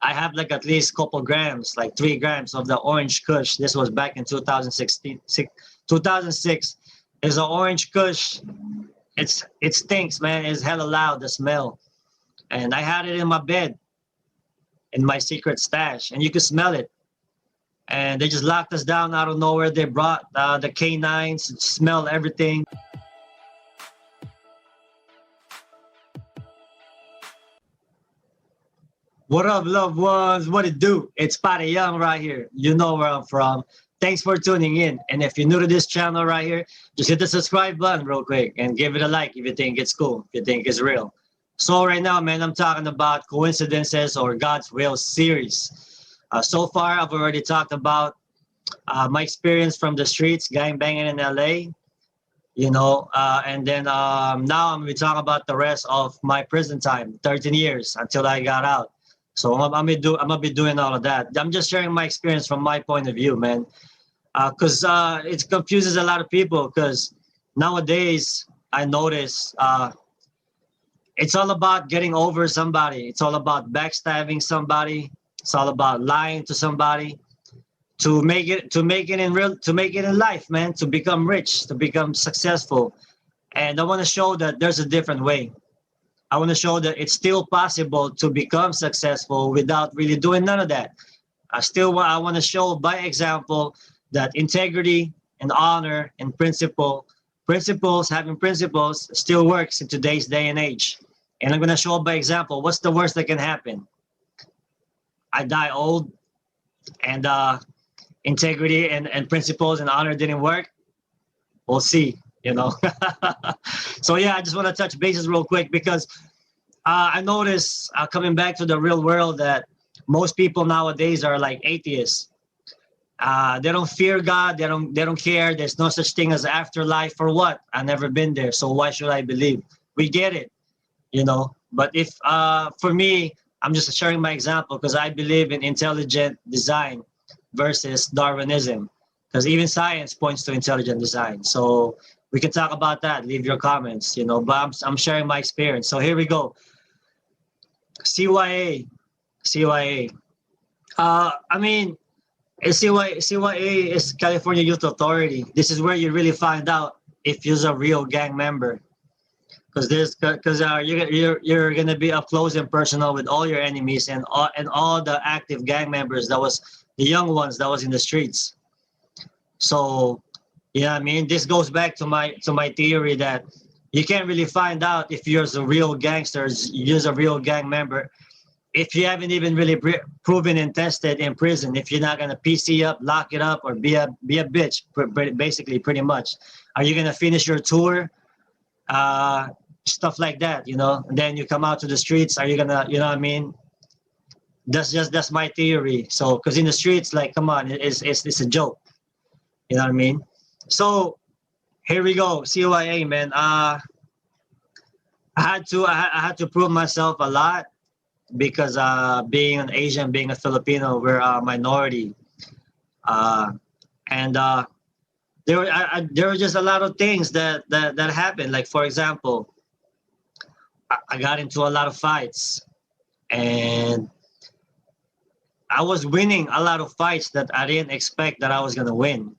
I have like at least a couple grams, like 3 grams of the orange kush. This was back in 2006. It's an orange kush. It stinks, man. It's hella loud, the smell. And I had it in my bed, in my secret stash, and you could smell it. And they just locked us down out of nowhere. They brought the canines, smelled everything. What up, loved ones? What it do? It's Patty Young right here. You know where I'm from. Thanks for tuning in. And if you're new to this channel right here, just hit the subscribe button real quick and give it a like if you think it's cool, if you think it's real. So right now, man, I'm talking about coincidences or God's will series. So far, I've already talked about my experience from the streets, gang banging in LA, and then now I'm going to talk about the rest of my prison time, 13 years until I got out. So I'm gonna be doing all of that. I'm just sharing my experience from my point of view, man, because it confuses a lot of people. Because nowadays I notice it's all about getting over somebody. It's all about backstabbing somebody. It's all about lying to somebody to make it in life, man. To become rich, to become successful, and I want to show that there's a different way. I want to show that it's still possible to become successful without really doing none of that. I want to show by example that integrity and honor and having principles still works in today's day and age. And I'm going to show by example, what's the worst that can happen? I die old and integrity and principles and honor didn't work. We'll see. So yeah, I just want to touch bases real quick because I notice coming back to the real world that most people nowadays are like atheists. They don't fear God. They don't care. There's no such thing as afterlife. For what? I've never been there. So why should I believe? We get it, But if for me, I'm just sharing my example because I believe in intelligent design versus Darwinism. Because even science points to intelligent design. So we can talk about that. Leave your comments, but I'm sharing my experience. So here we go. CYA. CYA is California Youth Authority. This is where you really find out if you're a real gang member. Because you're going to be up close and personal with all your enemies and all the active gang members the young ones that was in the streets. So, this goes back to my theory that you can't really find out if you're a real gangster, you're a real gang member, if you haven't even really proven and tested in prison. If you're not gonna PC up, lock it up, or be a bitch, basically, pretty much. Are you gonna finish your tour? Stuff like that, And then you come out to the streets. Are you gonna, That's my theory. So, because in the streets, like, come on, it's a joke. You know what I mean? So here we go. CYA, man. I had to prove myself a lot because being an Asian, being a Filipino, we're a minority. And there were just a lot of things that happened. Like, for example, I got into a lot of fights and I was winning a lot of fights that I didn't expect that I was going to win.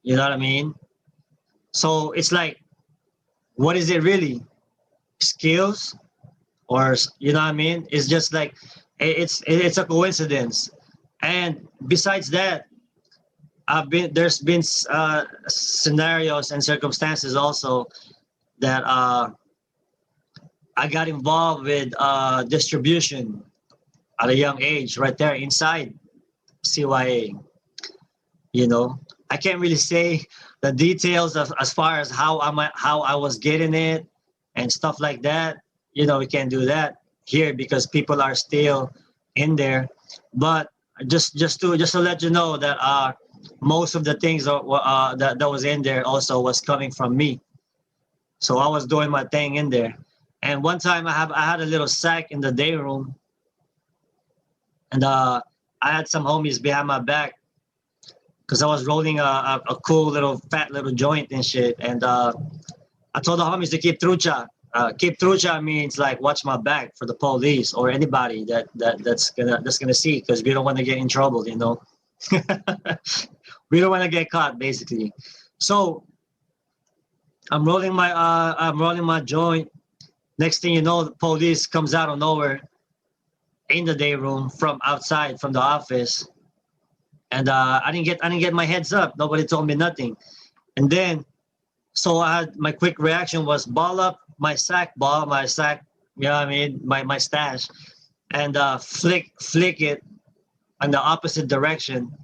You know what I mean? So it's like, what is it really? Skills? Or, you know what I mean? It's just like, it's a coincidence. And besides that, there's been scenarios and circumstances also that I got involved with distribution at a young age, right there inside CYA. I can't really say the details of as far as how I was getting it and stuff like that. We can't do that here because people are still in there. But just to let you know that most of the things that was in there also was coming from me. So I was doing my thing in there. And one time I had a little sack in the day room, and I had some homies behind my back because I was rolling a cool little fat little joint and shit. And I told the homies to keep trucha. Keep trucha means like watch my back for the police or anybody that's gonna see, because we don't want to get in trouble, you know. We don't want to get caught, basically. So I'm rolling my joint. Next thing you know, the police comes out of nowhere in the day room from outside from the office, and I didn't get my heads up. Nobody told me nothing, and then so I had my quick reaction was ball up my sack, you know what I mean, my stash, and flick it in the opposite direction,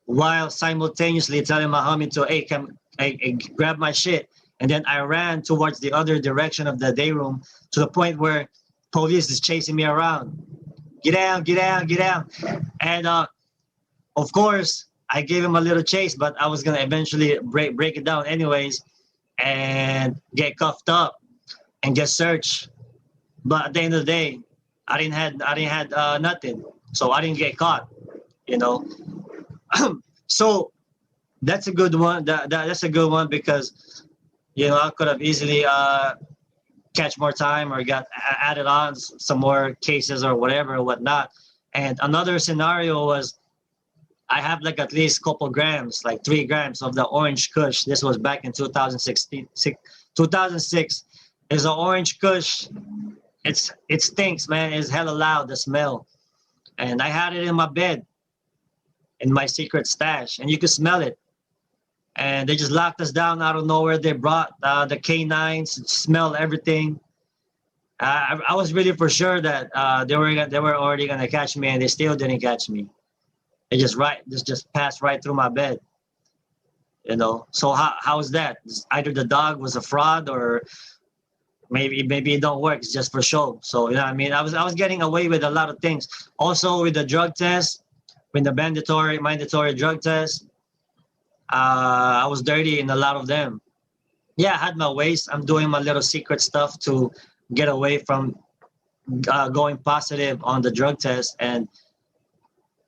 while simultaneously telling my homie to, hey, come, hey, grab my shit. And then I ran towards the other direction of the day room, to the point where police is chasing me around. Get down, get down, get down. And of course, I gave him a little chase, but I was gonna eventually break it down anyways, and get cuffed up and get searched. But at the end of the day, I didn't had nothing, so I didn't get caught. You know, so that's a good one. That's a good one, because you know I could have easily catch more time or got added on some more cases or whatever or whatnot. And another scenario was I have like at least couple grams, like 3 grams of the orange Kush. This was back in 2016, 2006. Is an orange Kush. It stinks, man. It's hella loud, the smell. And I had it in my bed, in my secret stash, and you could smell it. And they just locked us down out of nowhere. They brought the K9s, smelled everything. I was really for sure that they were already gonna catch me, and they still didn't catch me. They just passed right through my bed. You know, so how is that? Either the dog was a fraud, or maybe it don't work. It's just for show. So you know what I mean. I was getting away with a lot of things. Also with the drug test, with the mandatory drug test, I was dirty in a lot of them. Yeah, I had my ways. I'm doing my little secret stuff to get away from going positive on the drug test, and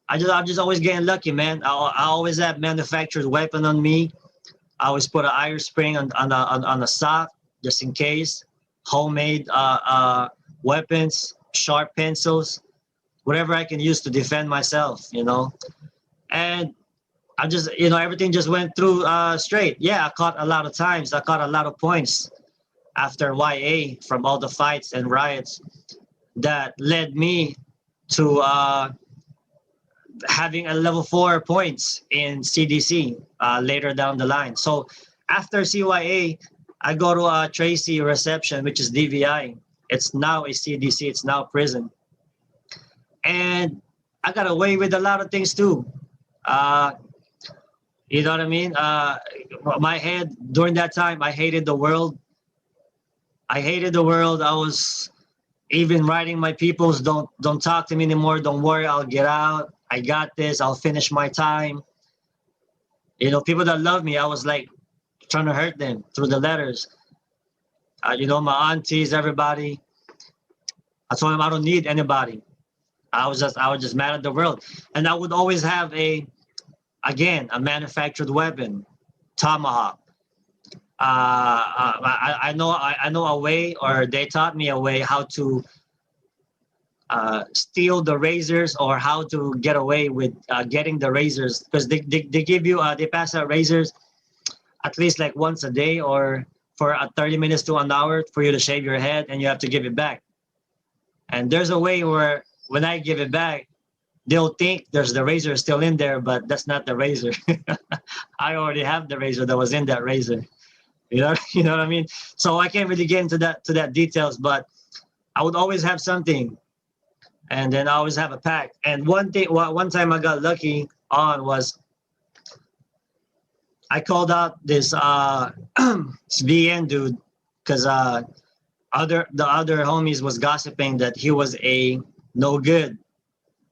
I'm just always getting lucky, man. I always have manufactured weapon on me. I always put an iron spring on the sock just in case. Homemade weapons, sharp pencils, whatever I can use to defend myself, you know. And I just, you know, everything just went through straight. Yeah, I caught a lot of times. I caught a lot of points after YA from all the fights and riots that led me to having a level 4 points in CDC later down the line. So after CYA, I go to Tracy reception, which is DVI. It's now a CDC. It's now prison. And I got away with a lot of things too. You know what I mean? My head during that time, I hated the world. I hated the world. I was even writing my peoples, don't talk to me anymore. Don't worry, I'll get out. I got this. I'll finish my time. You know, people that love me, I was like trying to hurt them through the letters. You know, my aunties, everybody. I told them I don't need anybody. I was just mad at the world, and I would always have a manufactured weapon, tomahawk. I know a way, or they taught me a way how to steal the razors, or how to get away with getting the razors, because they give you they pass out razors at least like once a day, or for 30 minutes to an hour for you to shave your head, and you have to give it back. And there's a way where when I give it back, they'll think there's the razor still in there, but that's not the razor. I already have the razor that was in that razor. You know, you know what I mean? So I can't really get into that details, but I would always have something, and then I always have a pack. And one time I got lucky on was I called out this VN dude, because the other homies was gossiping that he was a no good.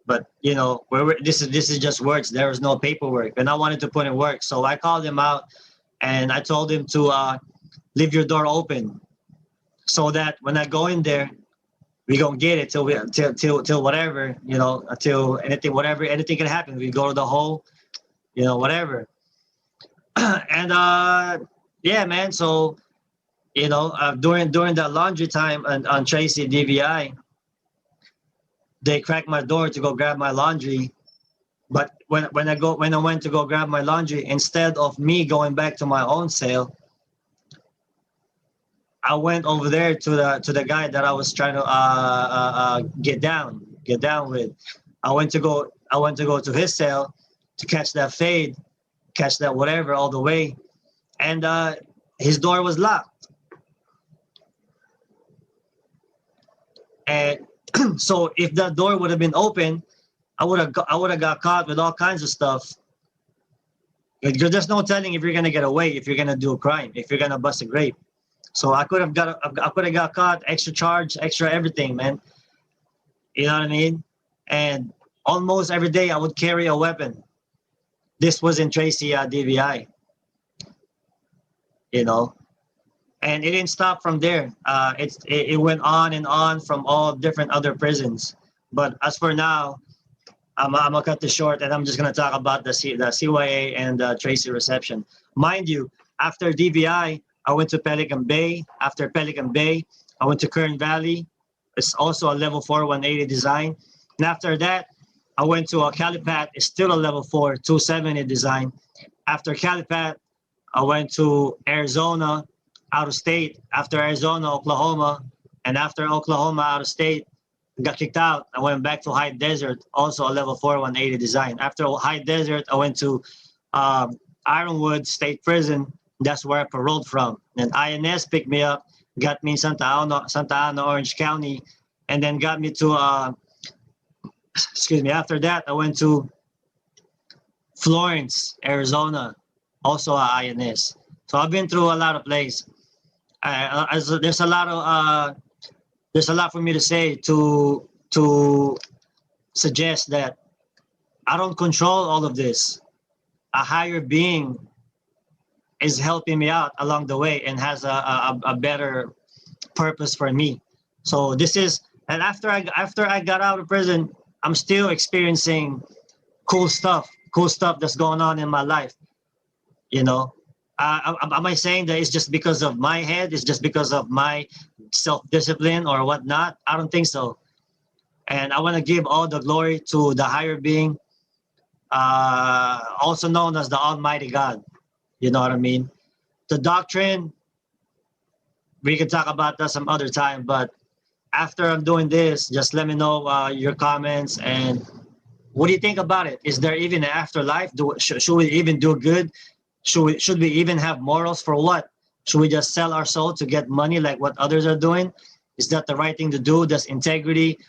But you know, this is just words. There was no paperwork, and I wanted to put in work. So I called him out, and I told him to leave your door open, so that when I go in there, we gonna get it till whatever, you know, until anything can happen. We go to the hole, you know, whatever. And yeah, man. So You know, during the laundry time on Tracy DVI, they cracked my door to go grab my laundry. But when I went to go grab my laundry, instead of me going back to my own cell, I went over there to the guy that I was trying to get down with. I went to go to his cell to catch that fade, catch that whatever all the way, and his door was locked. And so if that door would have been open, I would have got caught with all kinds of stuff. There's no telling if you're gonna get away, if you're gonna do a crime, if you're gonna bust a grape. So I could have got caught, extra charge, extra everything, man. You know what I mean? And almost every day I would carry a weapon. This was in Tracy DVI, you know, and it didn't stop from there. It went on and on from all different other prisons. But as for now, I'm gonna cut this short, and I'm just gonna talk about the CYA and Tracy reception. Mind you, after DVI, I went to Pelican Bay. After Pelican Bay, I went to Kern Valley. It's also a level 4 180 design. And after that, I went to a Calipat. It's still a level 4 270 design. After Calipat, I went to Arizona, out of state. After Arizona, Oklahoma, and after Oklahoma, out of state, got kicked out. I went back to High Desert, also a level 4 180 design. After High Desert, I went to Ironwood State Prison. That's where I paroled from. And INS picked me up, got me in Santa Ana, Orange County, and then got me to, excuse me, after that, I went to Florence, Arizona, also INS. So I've been through a lot of places. There's a lot of there's a lot for me to say to suggest that I don't control all of this. A higher being is helping me out along the way and has a better purpose for me. So this is, and after I got out of prison, I'm still experiencing cool stuff that's going on in my life. You know, am I saying that it's just because of my head? It's just because of my self-discipline or whatnot? I don't think so. And I want to give all the glory to the higher being, also known as the Almighty God. You know what I mean? The doctrine, we can talk about that some other time. But after I'm doing this, just let me know your comments and what do you think about it? Is there even an afterlife? Should we even do good? Should we even have morals for what? Should we just sell our soul to get money like what others are doing? Is that the right thing to do? Does integrity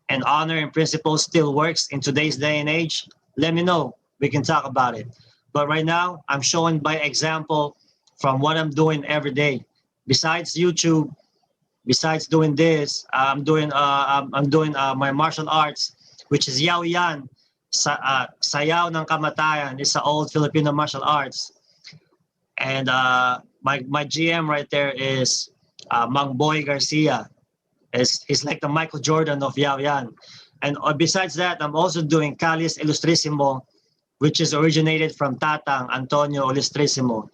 and honor and principles still works in today's day and age? Let me know. We can talk about it. But right now, I'm showing by example from what I'm doing every day. Besides YouTube, besides doing this, I'm doing my martial arts, which is Yaw Yan, Sayaw ng Kamatayan. It's an old Filipino martial arts. And my GM right there is Mang Boy Garcia. He's like the Michael Jordan of Yaw Yan. And besides that, I'm also doing Calis Illustrissimo, which is originated from Tatang Antonio Illustrissimo.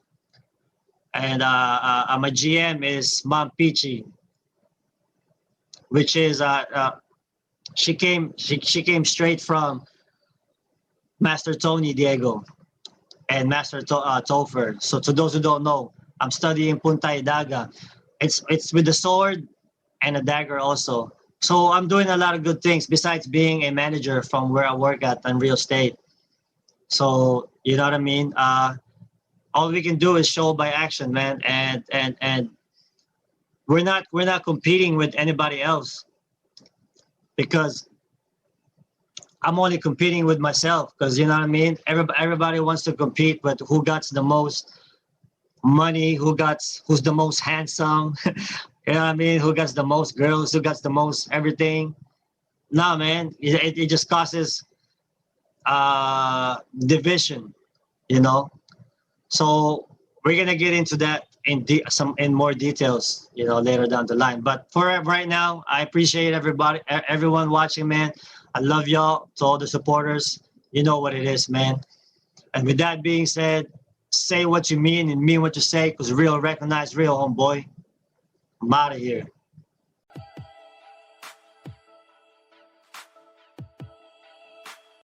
And my GM is Ma'am Pichi, which is she came straight from Master Tony Diego and Master Topher. So to those who don't know, I'm studying Puntay Daga. It's with the sword and a dagger also. So I'm doing a lot of good things besides being a manager from where I work at in real estate. So you know what I mean? All we can do is show by action, man. And we're not competing with anybody else because I'm only competing with myself. Because you know what I mean? Everybody wants to compete with who got the most money, who's the most handsome. You know what I mean? Who gets the most girls? Who gets the most everything? No, man. It just causes division, you know. So we're gonna get into that in more details, you know, later down the line. But for right now, I appreciate everyone watching, man. I love y'all. To all the supporters, you know what it is, man. And with that being said, say what you mean and mean what you say, because real recognize real, homeboy. I'm out of here.